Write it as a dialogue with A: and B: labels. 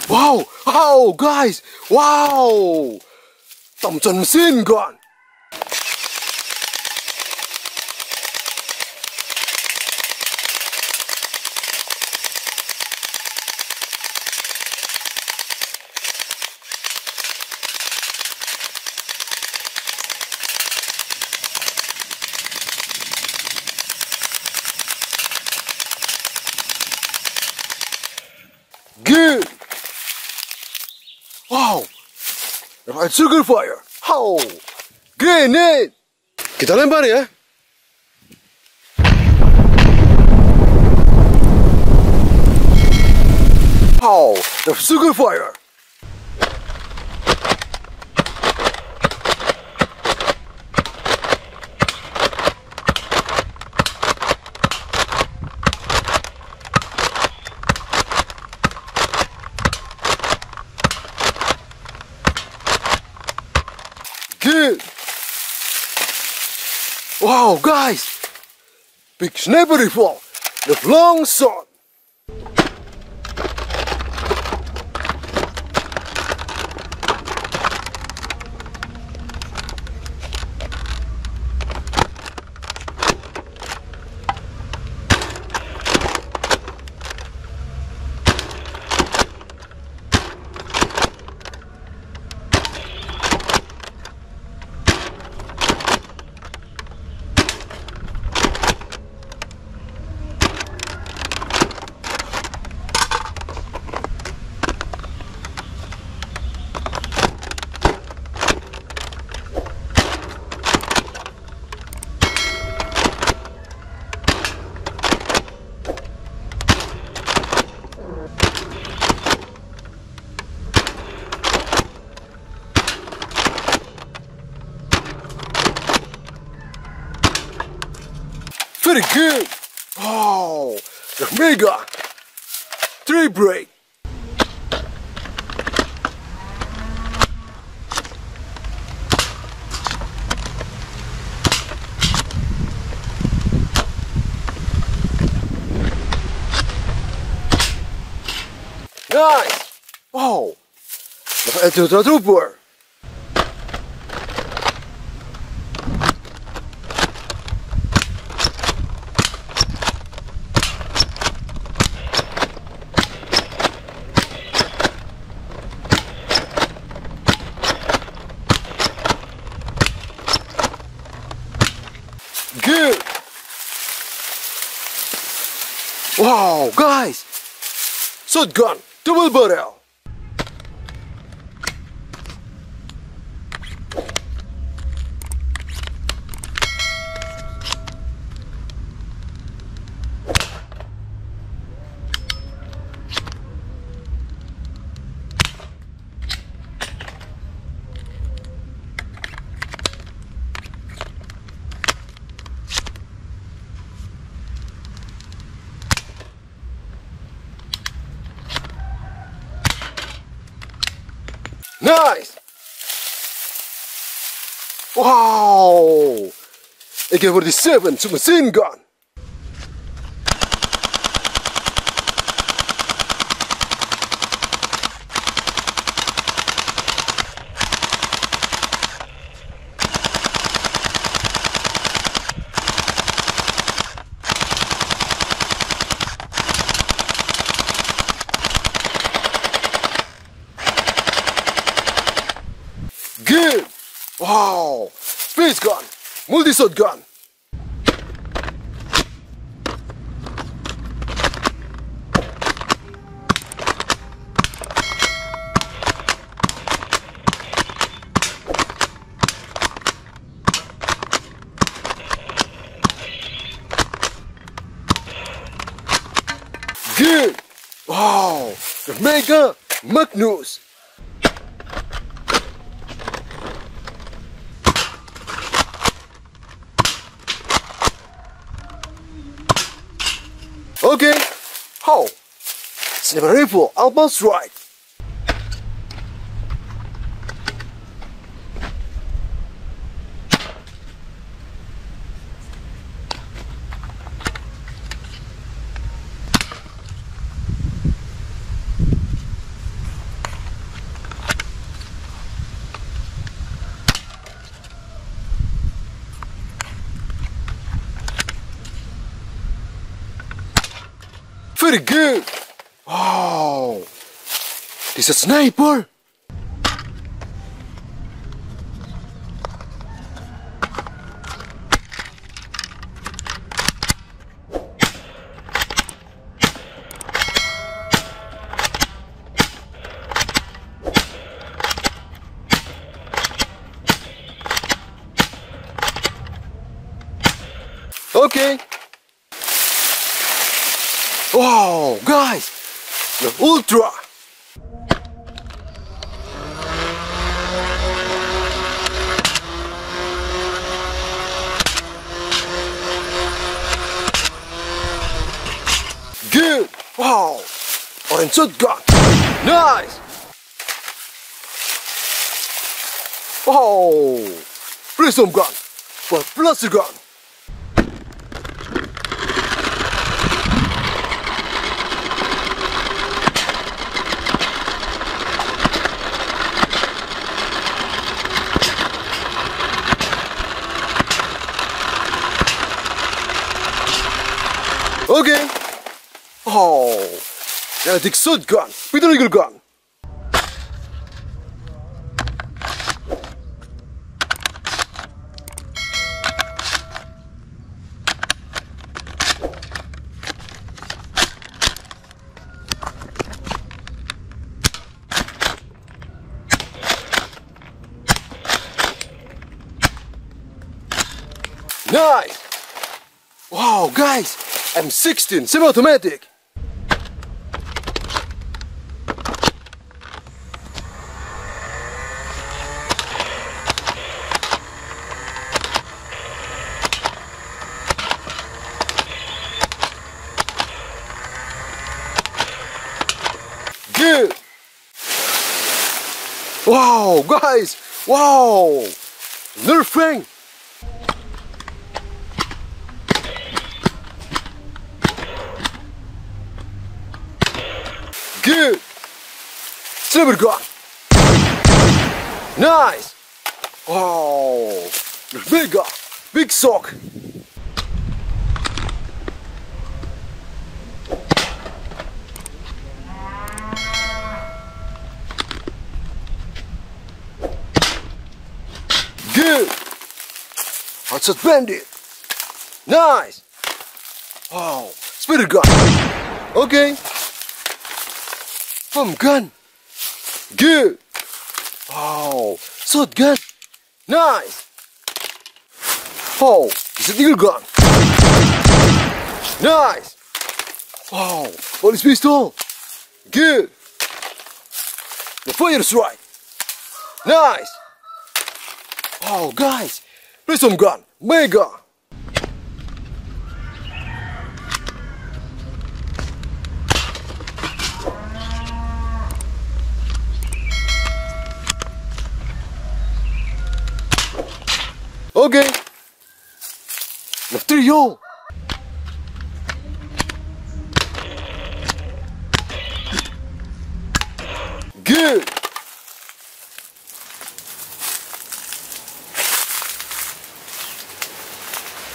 A: Wow, oh guys, wow, THOMSON machine gun. Good. Wow, right sugar fire. How? Grenade. Kita lempar ya. How? The sugar fire. Good. Wow, guys, big sniper rifle with long shot. Very good. Oh, the mega 3 break. Nice. Wow, the trooper. Good. Wow, guys, shotgun double barrel. Nice! Wow! AK47 submachine gun. Good! Wow! Space gun! Multi-shot gun! Good! Wow! The Mega Magnus! Okay, how? Sniper rifle almost right. Very good. Wow. He's a sniper. Okay. Wow, guys, the ultra. Good. Wow. Orange shotgun. Nice. Wow. Prism gun. But plastic gun. Okay. Oh, kinetic shotgun with a legal gun. Nice. Wow, guys. M16 semi-automatic. Good. Wow, guys. Wow. NERF ring. Good. Silver gun. Nice. Oh, bigger. Big sock. Good. Headshot bandit. Nice. Wow. Spitter gun. Okay. Pump gun. Good. Wow. Shotgun. Nice. Oh, it's a eagle gun. Nice. Wow. Police pistol. Good. The fire strike. Nice. Oh, guys. Prism gun. Mega. Okay. The trio. Good.